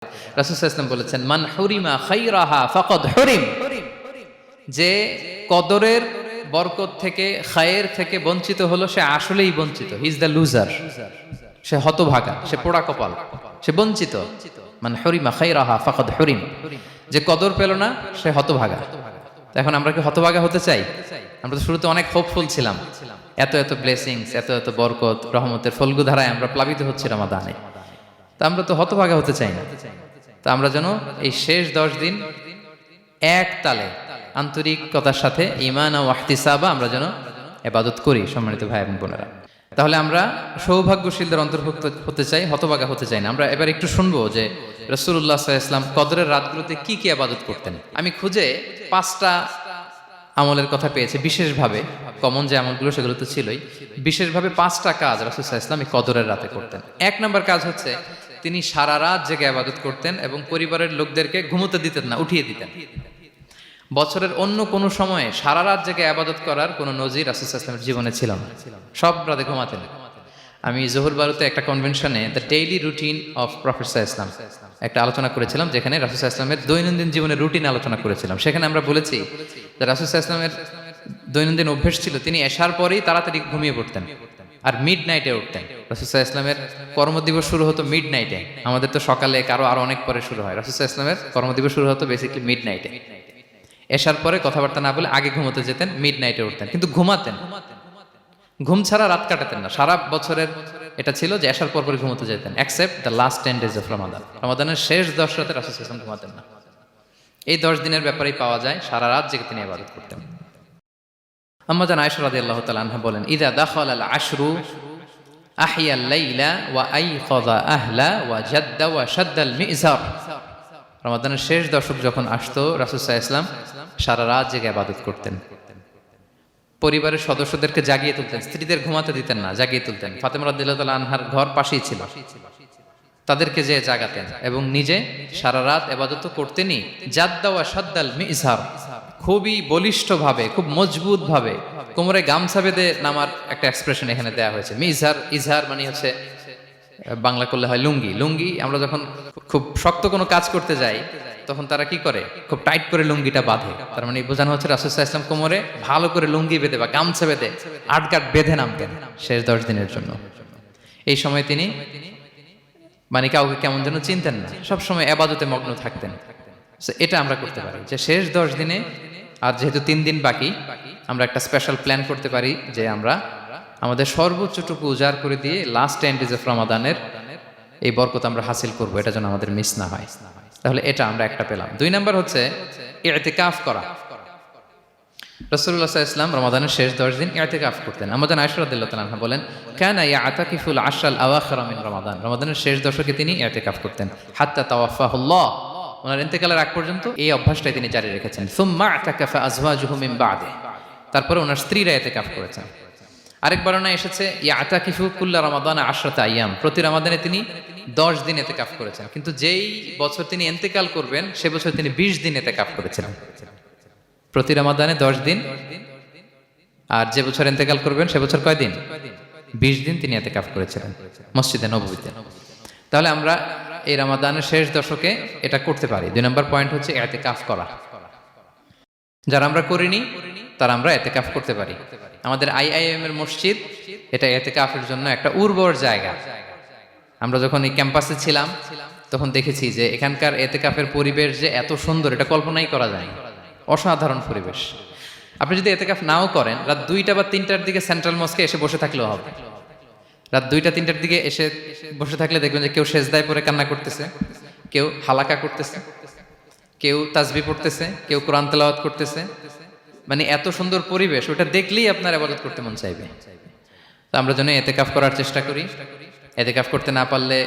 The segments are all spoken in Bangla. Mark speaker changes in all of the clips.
Speaker 1: রাসূল সাল্লাল্লাহু আলাইহি ওয়াসাল্লাম বলেছেন, মান হুরিমা খাইরাহা ফাকাদ হুরিম, যে কদরের বরকত থেকে, খায়ের থেকে বঞ্চিত হলো, সে আসলেই বঞ্চিত। হি ইজ দ্য লুজার, সে হতভাগা, সে পোড়া কপাল, সে বঞ্চিত। মান হুরিমা খাইরাহা ফাকাদ হুরিম, যে কদর পেল না সে হতভাগা। এখন আমরা কি হতভাগা হতে চাই? আমরা তো শুরুতে অনেক হোপফুল ছিলাম, এত এত ব্লেসিংস, এত এত বরকত, রহমতের ফলগু ধারায় আমরা প্লাবিত হচ্ছি রমাদানে। তা আমরা তো হতভাগা হতে চাই না। তা আমরা যেন এই শেষ 10 দিন এক তালে আন্তরিকতার সাথে ঈমান ও ইহতিসাবা আমরা যেন ইবাদত করি। সম্মানিত ভাই এবং বোনেরা, তাহলে আমরা সৌভাগ্যশীলদের অন্তর্ভুক্ত হতে চাই, হতভাগা হতে চাই না। আমরা এবার একটু শুনবো যে রাসূলুল্লাহ সাল্লাল্লাহু আলাইহি ওয়াসাল্লাম কদরের রাতগুলোতে কি কি ইবাদত করতেন। আমি খুঁজে 5টা আমলের কথা পেয়েছি বিশেষভাবে, কমন যে আমলগুলো সেগুলো তো ছিলই, বিশেষভাবে 5টা কাজ রাসূল সাল্লাল্লাহু আলাইহি ওয়াসাল্লাম এই কদরের রাতে করতেন। 1 নম্বর কাজ হচ্ছে তিনি সারা রাত জেগে ইবাদত করতেন এবং পরিবারের লোকদেরকে ঘুমোতে দিতেন না, উঠিয়ে দিতেন। বছরের অন্য কোনো সময়ে সারা রাত জেগে ইবাদত করার কোনো নজির রাসূল সাল্লাল্লাহু আলাইহি ওয়াসাল্লামের জীবনে ছিল না। সব রাতে ঘুমাতেন। আমি জোহর বারুতে একটা কনভেনশনে the daily routine of prophet সাল্লাল্লাহু আলাইহি ওয়াসাল্লাম একটা আলোচনা করেছিলাম, যেখানে রাসূল সাল্লাল্লাহু আলাইহি ওয়াসাল্লামের দৈনন্দিন জীবনের রুটিন আলোচনা করেছিলাম। সেখানে আমরা বলেছি যে রাসূল সাল্লাল্লাহু আলাইহি ওয়াসাল্লামের দৈনন্দিন অভ্যেস ছিল তিনি এশার পরেই তাড়াতাড়ি ঘুমিয়ে পড়তেন আর মিড নাইটে উঠতেন। রাসূল সাল্লাল্লাহু আলাইহি ওয়াসাল্লামের কর্মদিবস শুরু হতো মিড নাইটে। আমাদের তো সকালে, কারো আরো অনেক পরে শুরু হয়। রাসূল সাল্লাল্লাহু আলাইহি ওয়াসাল্লামের কর্মদিবস শুরু হতো বেসিক্যালি মিড নাইটে। এশার পরে কথাবার্তা না বলে আগে ঘুমোতে যেতেন, মিড নাইটে উঠতেন, কিন্তু ঘুমাতেন। ঘুম ছাড়া রাত কাটাতেন না। সারা বছরের এটা ছিল যে এশার পর ঘুমোতে যেতেন, except the last 10 days of Ramadan. রমাদানের শেষ 10 রাতে রাসূল সাল্লাল্লাহু আলাইহি ওয়াসাল্লাম ঘুমাতেন না। এই 10 দিনের ব্যাপারেই পাওয়া যায় সারা রাত জেগে তিনি ইবাদত করতেন। আম্মা জান আয়েশা রাদিয়াল্লাহু তাআলা আনহা বলেন, ইযা দাখালাল আশরু আহিয়াল লাইলা ওয়া আইখাযা আহলা ওয়া জাদ্দা ওয়া শাদ্দাল মিজার। রমাদানের শেষ দশক যখন আসতো, রাসূল সাল্লাল্লাহু আলাইহি ওয়াসাল্লাম সারা রাত জেগে ইবাদত করতেন। পরিবারের সদস্যদেরকে জাগিয়ে তুলতেন, স্ত্রীদের ঘুমাতে দিতেন না, জাগিয়ে তুলতেন। ফাতেমা রাদিয়াল্লাহু তাআলা আনহার ঘর পাশেই ছিল, তাদেরকে যে জাগাতেন এবং নিজে সারা রাত ইবাদত করতেনই। জাদ্দা ওয়া শাদ্দাল মিজার, খুবই বলিষ্ঠভাবে, খুব মজবুত ভাবে কোমরে গামছা বেঁধে নামার একটা এক্সপ্রেশন এখানে দেওয়া হয়েছে। মিজার, ইজহার মানে হচ্ছে বাংলা করলে হয় লুঙ্গি। লুঙ্গি আমরা যখন খুব শক্ত কোনো কাজ করতে যাই তখন তারা কি করে, খুব টাইট করে লুঙ্গিটা বাঁধে। তার মানে বোঝানো হচ্ছে রাসূল সাল্লাল্লাহু আলাইহি ওয়াসাল্লাম কোমরে ভালো করে লুঙ্গি বেঁধে বা গামছা বেঁধে আটগাট বেঁধে নামতেন শেষ 10 দিনের জন্য। এই সময় তিনি মানে কাউকে কেমন যেন চিনতেন না, সবসময় ইবাদতে মগ্ন থাকতেন। এটা আমরা করতে পারি যে শেষ 10 দিনে, আর যেহেতু 3 দিন বাকি, আমরা একটা স্পেশাল প্ল্যান করতে পারি যে আমরা আমাদের সর্বোচ্চটুকু উজাড় করে দিয়ে লাস্ট 10 days অফ রমাদানের এই বরকত আমরা হাসিল করব, এটা যেন আমাদের মিস না হয়। তাহলে এটা আমরা একটা পেলাম। 2 নাম্বার হচ্ছে ইতিকাফ করা। রাসূলুল্লাহ সাল্লাল্লাহু আলাইহি ওয়াসাল্লাম রমাদানের শেষ 10 দিন ইতিকাফ করতেন। আমাদের আয়েশা রাদিয়াল্লাহু তাআলা আনহা বলেন, কানা ইয়াতাকিফুল আশরাল আওয়াখির মিন রমাদান। রমাদানের শেষ দশকে তিনি ইতিকাফ করতেন হাত্তা তাওয়াফাহুল্লাহ, ওনার ইন্তেকালের আগ পর্যন্ত এই অভ্যাসটাই তিনি জারি রেখেছেন। সুম্মা আতাকাফা আজওয়াজুহু মিন বাদে, তারপরে ওনার স্ত্রীরা ইতিকাফ করেছেন। আরেক বর্ণনায় এসেছে ইয়াতাকিফু কুল্লা রমাদানা 10 আইয়াম, প্রতি রমাদানে তিনি 10 দিন ইতিকাফ করেছেন। কিন্তু যেই বছর তিনি ইন্তেকাল করবেন সে বছর তিনি 20 দিন ইতিকাফ করেছিলেন। প্রতি রমাদানে 10 দিন, আর যে বছর ইন্তেকাল করবেন সে বছর কয় দিন? 20 দিন তিনি ইতিকাফ করেছিলেন মসজিদে নববীতে। তাহলে আমরা এই রমাদানের শেষ দশকে এটা করতে পারি। 2 নম্বর পয়েন্ট হচ্ছে ইতিকাফ করা। যারা আমরা করিনি তারা আমরা ইতিকাফ করতে পারি। আমাদের আইআইএম এর মসজিদ এটা ইতিকাফের জন্য একটা উর্বর জায়গা। আমরা যখন এই ক্যাম্পাসে ছিলাম তখন দেখেছি যে এখানকার ইতিকাফের পরিবেশ যে এত সুন্দর, এটা কল্পনাই করা যায় না। অসাধারণ পরিবেশ। আপনি যদি ইতিকাফ নাও করেন, রাত 2টা বা 3টার দিকে সেন্ট্রাল মস্কে এসে বসে থাকলেও হবে। রাত 2টা 3টার দিকে এসে বসে থাকলে দেখবেন যে কেউ সেজদায় পড়ে কান্না করতেছে, কেউ হালাকা করতেছে, কেউ তাসবিহ পড়তেছে, কেউ কোরআন তেলাওয়াত করতেছে। মানে এত সুন্দর পরিবেশ, ওটা দেখলেই আপনার ইবাদত করতে মন চাইবে। তো আমরা যেন ইতিকাফ করার চেষ্টা করি। ইতিকাফ করতে না পারলে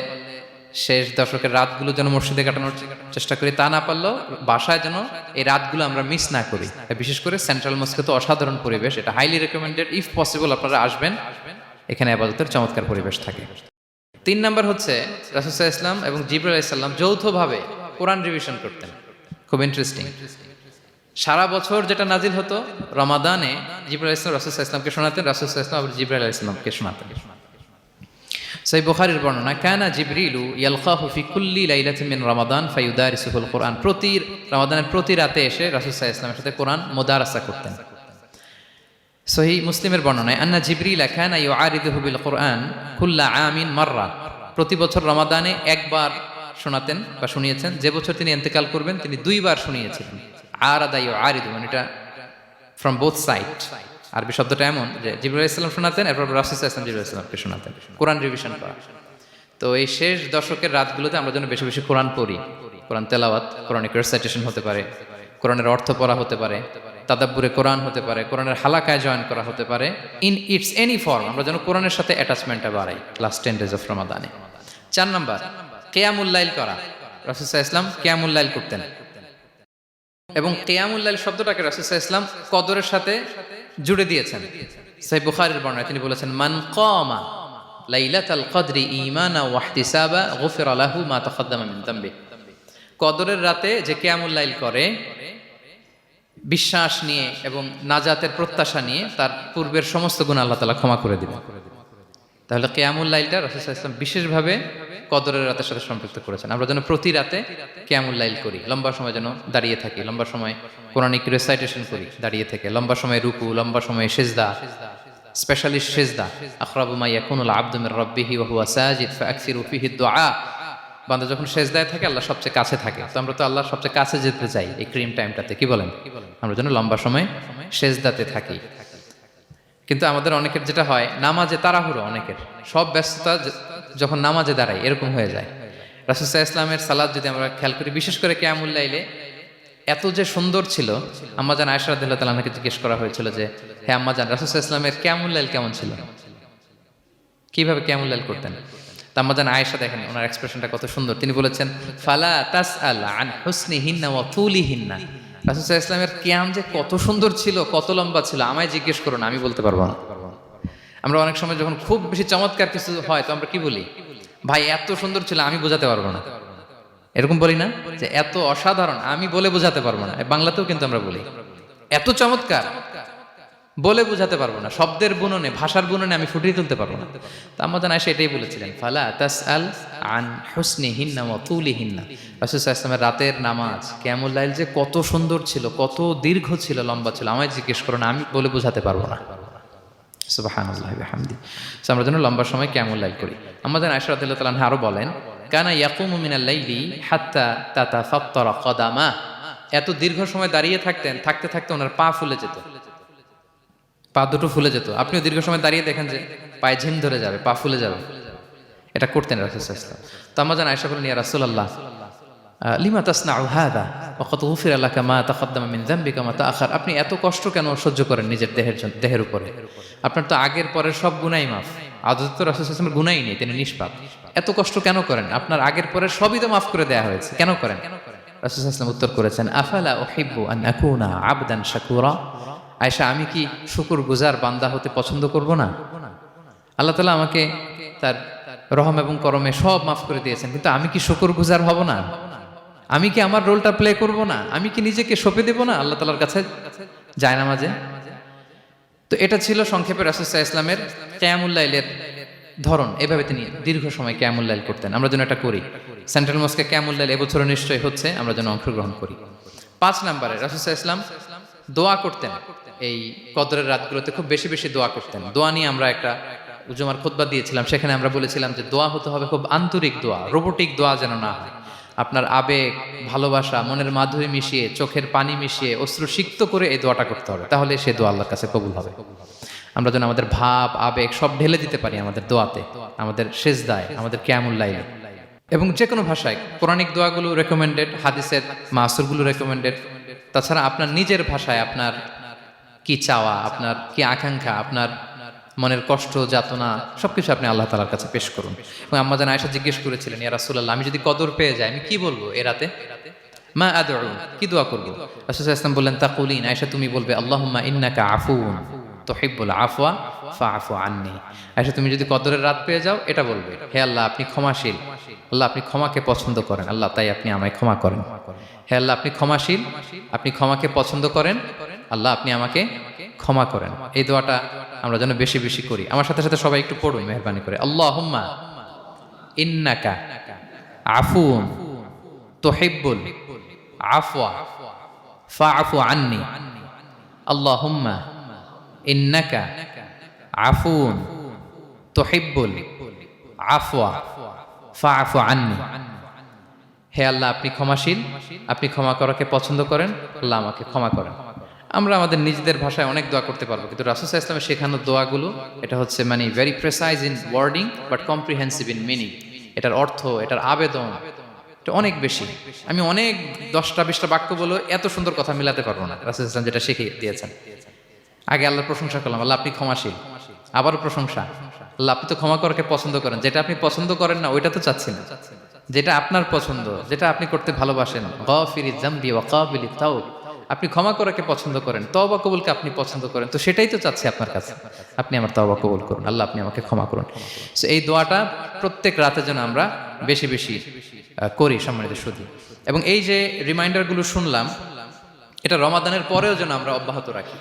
Speaker 1: শেষ দশকের রাতগুলো যেন মসজিদে কাটানোর চেষ্টা করি, তা না পারলেও বাসায় যেন এই রাতগুলো আমরা মিস না করি। বিশেষ করে সেন্ট্রাল মস্কে তো অসাধারণ পরিবেশ, এটা হাইলি রেকমেন্ডেড। ইফ পসিবল আপনারা আসবেন, এখানে ইবাদতের চমৎকার পরিবেশ থাকে। 3 নাম্বার হচ্ছে রাসূল সাল্লাল্লাহু আলাইহি ওয়াসাল্লাম এবং জিবরাইল আলাইহিস সালাম যৌথভাবে কোরআন রিভিশন করতেন। খুব ইন্টারেস্টিং। সারা বছর যেটা নাজিল হতো, রমাদানে জিবরাইল আলাইহিস সালাম রাসূল সাল্লাল্লাহু আলাইহি ওয়াসাল্লামকে শোনাতেন, রাসূল সাল্লাল্লাহু আলাইহি ওয়াসাল্লাম আবার জিবরাইল আলাইহিস সালামকে শোনাতেন। সহিহ বুখারীর বর্ণনা, কানা জিবরিলু ইয়ালকাহু ফি কুল্লি লাইলাতিন মিন রমাদান ফায়ুদারিসুহুল কুরআন। প্রতি রমাদানের প্রতি রাতে এসে রাসূল সাল্লাল্লাহু আলাইহি ওয়াসাল্লামের সাথে কোরআন মুদারাসা করতেন। সহিহ মুসলিমের বর্ণনায়, আন্না জিবরিলা কানা ইউআরিদুহু বিল কুরআন কুল্লা আমিন মাররা। প্রতি বছর রমাদানে একবার শোনাতেন বা শুনিয়েছেন, যে বছর তিনি ইন্তেকাল করবেন তিনি দুইবার শুনিয়েছিলেন। আরাদা ইউআরিদু, মানে এটা ফ্রম বোথ সাইড। আরবি শব্দটা এমন যে জিবরিল আলাইহিস সালাম শোনাতেন, এরপর রাসূল সাল্লাল্লাহু আলাইহি ওয়াসাল্লাম জিবরিল আলাইহিস সালামকে শোনাতেন, কোরআন রিভিশন করা। তো এই শেষ দশকের রাতগুলোতে আমরা যেন বেশি বেশি কোরআন পড়ি, কোরআন তেলাওয়াত, কোরআনিক রেসাইটেশন হতে পারে, কোরআনের অর্থ পড়া হতে পারে, তাদাব্বুরে কোরআন হতে পারে, কোরআনের হালাকায় জয়েন করা হতে পারে, ইন ইটস এনি ফর্ম। আমরা যেন কোরআনের সাথে অ্যাটাচমেন্টটা বাড়াই লাস্ট 10 days অফ রমাদানে। 4 নাম্বার, কিয়ামুল লাইল করা। রাসূল সাল্লাল্লাহু আলাইহি ওয়াসাল্লাম কিয়ামুল লাইল করতেন, এবং কিয়ামুল লাইল শব্দটাকে রাসূল সাল্লাল্লাহু আলাইহি ওয়াসাল্লাম কদরের সাথে জুড়ে দিয়েছেন। সহিহ বুখারীর বর্ণনায় তিনি বলেছেন, মান কামা লাইলাতাল কদরি ঈমানা ওয়া ইহতিসাবা গুফিরা লাহু মা তাকাদ্দামা মিন যামবি। কদরের রাতে যে কিয়ামুল লাইল করে বিশ্বাস নিয়ে এবং নাজাতের প্রত্যাশা নিয়ে, তার পূর্বের সমস্ত গুনাহ আল্লাহ তাআলা ক্ষমা করে দিবেন। তাহলে কিয়ামুল লাইলটা রাসূল সাল্লাল্লাহু আলাইহি ওয়াসাল্লাম বিশেষভাবে কদরের রাতের সাথে সম্পৃক্ত করেছেন। আমরা যেন প্রতি রাতে কিয়ামুল লাইল করি, লম্বা সময় যেন দাঁড়িয়ে থাকি, লম্বা সময় কোরআনিক রেসাইটেশন করি দাঁড়িয়ে থেকে, লম্বা সময় রুকু, লম্বা সময় সিজদা, স্পেশালি সিজদা। আখরাবু মা ইয়াকুনুল আবদু মির রাব্বিহি ওয়া হুয়া সাজিদ ফাআকসিরু ফিহি দুআ। বান্দা যখন সিজদায় থাকে আল্লাহ সবচেয়ে কাছে থাকে, তো আমরা তো আল্লাহর সবচেয়ে কাছে যেতে চাই এই ক্রিম টাইমটাতে, কি বলেন? আমরা যেন লম্বা সময় সিজদাতে থাকি। কিন্তু আমাদের অনেকের যেটা হয়, নামাজে তাড়াহুড়ো, অনেকের সব ব্যস্ততা যখন নামাজে দাঁড়াই এরকম হয়ে যায়। রাসূল সাল্লাল্লাহু আলাইহি ওয়াসাল্লামের সালাত যদি আমরা খেয়াল করি, বিশেষ করে কিয়ামুল লাইলে এত যে সুন্দর ছিল। আম্মাজান আয়েশা রাদিয়াল্লাহু তাআলা আনহাকে জিজ্ঞেস করা হয়েছিল যে, হে আম্মাজান, রাসূল সাল্লাল্লাহু আলাইহি ওয়াসাল্লামের কিয়ামুল লাইল কেমন ছিল, কিভাবে কিয়ামুল লাইল করতেন? তো আম্মাজান আয়েশা, দেখেন ওনার এক্সপ্রেশনটা কত সুন্দর। তিনি বলেছেন, ফালা তাসআল আন হুসনিহিন্না ওয়া তুলিহিন্না। রাসূল সাল্লাল্লাহু আলাইহি ওয়াসাল্লামের কিয়াম যে কত সুন্দর ছিল, কত লম্বা ছিল, আমায় জিজ্ঞেস করো না, আমি বলতে পারবো না। আমরা অনেক সময় যখন খুব বেশি চমৎকার কিছু হয় তো আমরা কি বলি, ভাই এত সুন্দর ছিল, আমি বোঝাতে পারবো না। এরকম বলি না যে এত অসাধারণ, আমি বলে বোঝাতে পারবো না? বাংলাতেও কিন্তু আমরা বলি এত চমৎকার, বলে বোঝাতে পারবো না, শব্দের বুননে, ভাষার বুননে আমি ফুটিয়ে তুলতে পারবো না। তো আমাদের আয়েশা এটাই বলেছিলেন, ফালা তাসআল আন হুসনিহিন্না ওয়া তুলিহিন্না। রাসূল সাল্লাল্লাহু আলাইহি ওয়াসাল্লামের রাতের নামাজ কিয়ামুল লাইল যে কত সুন্দর ছিল, কত দীর্ঘ ছিল, লম্বা ছিল, আমায় জিজ্ঞেস করো না, আমি বলে বোঝাতে পারবো না। সুবহানাল্লাহি ওয়া বিহামদিহি। আমরা যেন লম্বা সময় কিয়ামুল লাইল করি। আমাদের আয়েশা রাদিয়াল্লাহু তাআলা আনহা আরো বলেন, কানা ইয়াকুমু মিনাল লাইলি হাত্তা তাতাফাত্তারা কদামা। এত দীর্ঘ সময় দাঁড়িয়ে থাকতেন, থাকতে থাকতে ওনার পা ফুলে যেত, পা দুটো ফুলে যেত। আপনিও দীর্ঘ সময় দাঁড়িয়ে দেখেন যে পায়ে ঝিম ধরে যাবে, পা ফুলে যাবে, এটা করতেন রাসূল সাল্লাল্লাহু আলাইহি ওয়াসাল্লাম। তো আমাদের আয়েশা বলেন, ইয়া রাসূলুল্লাহ লিমা তাসনাউ হাযা ওয়া কদ গুফিরা লাকা মা তাকাদ্দামা মিন যামবিকা মা তাআখার। আপনি এত কষ্ট কেন সহ্য করেন নিজের দেহের উপরে? আপনার তো আগের পরের সব গুনাহই মাফ। আদতে তো রাসূল সাল্লাল্লাহু আলাইহি ওয়াসাল্লামের গুনাহই নেই, তিনি নিষ্পাপ। এত কষ্ট কেন করেন? আপনার আগের পরের সবই তো মাফ করে দেয়া হয়েছে, কেন করেন? রাসূল সাল্লাল্লাহু আলাইহি ওয়াসাল্লাম উত্তর করেছেন, আফালা উহিব্বু আন আকুনা আবদান শাকুরা। আয়েশা, আমি কি শুকরগুজার বান্দা হতে পছন্দ করব না? আল্লাহ তাআলা আমাকে তার রহম এবং করমে সব মাফ করে দিয়েছেন, কিন্তু আমি কি শুকরগুজার হব না? আমি কি আমার রোলটা প্লে করব না? আমি কি নিজেকে সঁপে দেব না আল্লাহ তাআলার কাছে জায়নামাজে? তো এটা ছিল সংক্ষেপে রাসূল সাল্লাল্লাহু আলাইহি ওয়াসাল্লামের কিয়ামুল লাইলের ধরন। এভাবে তিনি দীর্ঘ সময় কিয়ামুল লাইল করতেন। আমরা যেন এটা করি। সেন্ট্রাল মস্কে কিয়ামুল লাইল এবছরও নিশ্চয়ই হচ্ছে, আমরা যেন অংশগ্রহণ করি। 5 নম্বরে রাসূল সাল্লাল্লাহু আলাইহি ওয়াসাল্লাম দোয়া করতেন। এই কদরের রাতগুলোতে খুব বেশি বেশি দোয়া করতেন। দোয়া নিয়ে আমরা একটা জুমার খুতবা দিয়েছিলাম, সেখানে আমরা বলেছিলাম যে দোয়া হতে হবে খুব আন্তরিক দোয়া, রোবোটিক দোয়া যেন না হয়। আপনার আবেগ, ভালোবাসা, মনের মাধুরী মিশিয়ে, চোখের পানি মিশিয়ে, অশ্রু সিক্ত করে এই দোয়াটা করতে হবে, তাহলে সে দোয়া আল্লাহর কাছে কবুল হবে। আমরা যেন আমাদের ভাব, আবেগ সব ঢেলে দিতে পারি আমাদের দোয়াতে, আমাদের সিজদায়, আমাদের কিয়ামুল লাইলে। এবং যে কোনো ভাষায় কোরআনিক দোয়াগুলো রেকমেন্ডেড, হাদিসের মাসুরগুলো রেকমেন্ডেড। তাছাড়া আপনার নিজের ভাষায় আপনার কি চাওয়া, আপনার কি আকাঙ্ক্ষা, আপনার মনের কষ্ট, যাতনা সবকিছু আপনি আল্লাহ তাআলার কাছে পেশ করুন। এবং আম্মা জান আয়েশা জিজ্ঞেস করেছিলেন, ইয়া রাসূলুল্লাহ, আমি যদি কদর পেয়ে যাই আমি কি বলবো এ রাতে? মা আদউ, কি দোয়া করব? রাসূল সাল্লাল্লাহু আলাইহি ওয়াসাল্লাম বললেন, তাকুলিন, আয়েশা তুমি বলবে, আল্লাহুম্মা ইন্নাকা আফুউন তুহিব্বুল আফওয়া ফাআফু আন্নী। আয়েশা তুমি যদি কদরের রাত পেয়ে যাও এটা বলবে, হে আল্লাহ আপনি ক্ষমাশীল, আল্লাহ আপনি ক্ষমাকে পছন্দ করেন, আল্লাহ তাই আপনি আমায় ক্ষমা করেন। হে আল্লাহ আপনি ক্ষমাশীল, আপনি ক্ষমাকে পছন্দ করেন, আল্লাহ আপনি আমাকে ক্ষমা করেন। এই দোয়াটা আমরা যেন বেশি বেশি করি। আমার সাথে সাথে সবাই একটু পড়ুন মেহেরবানি করে, আল্লাহুম্মা ইন্নাকা আফুন তুহিব্বুল আফওয়া ফাআফু আন্নি। আল্লাহুম্মা ইন্নাকা আফুন তুহিব্বুল আফওয়া ফাআফু আন্নি। হে আল্লাহ, আপনি ক্ষমাশীল, আপনি ক্ষমা করাকে পছন্দ করেন, আল্লাহ আমাকে ক্ষমা করেন। আমরা আমাদের নিজেদের ভাষায় অনেক দোয়া করতে পারবো, কিন্তু রাসূল সাল্লাল্লাহু আলাইহি ওয়াসাল্লামের শেখানো দোয়াগুলো এটা হচ্ছে মানে very precise in wording but comprehensive in meaning. এটার অর্থ, এটার আবেদন এটা অনেক বেশি। আমি অনেক 10টা-20টা বাক্য বলে এত সুন্দর কথা মিলাতে পারবো না। রাসূল সাল্লাল্লাহু আলাইহি ওয়াসাল্লাম যেটা শিখিয়ে দিয়েছেন, আগে আল্লাহর প্রশংসা করলাম, আল্লাহ আপনি ক্ষমাশীল, আবারও প্রশংসা, আল্লাহ আপনি তো ক্ষমা করাকে পছন্দ করেন। যেটা আপনি পছন্দ করেন না ওইটা তো চাচ্ছি না, যেটা আপনার পছন্দ, যেটা আপনি করতে ভালোবাসেন, গাফিরিয যামবি ওয়া কাবিলিত তাওব, আপনি ক্ষমা করাকে পছন্দ করেন, তওবা কবুলকে আপনি পছন্দ করেন, তো সেটাই তো চাচ্ছি আপনার কাছে, আপনি আমার তওবা কবুল করুন, আল্লাহ আপনি আমাকে ক্ষমা করুন। সো এই দোয়াটা প্রত্যেক রাতে যেন আমরা বেশি বেশি করি সম্মানিত সুধী। এবং এই যে রিমাইন্ডারগুলো শুনলাম, এটা রমাদানের পরেও যেন আমরা অব্যাহত রাখি।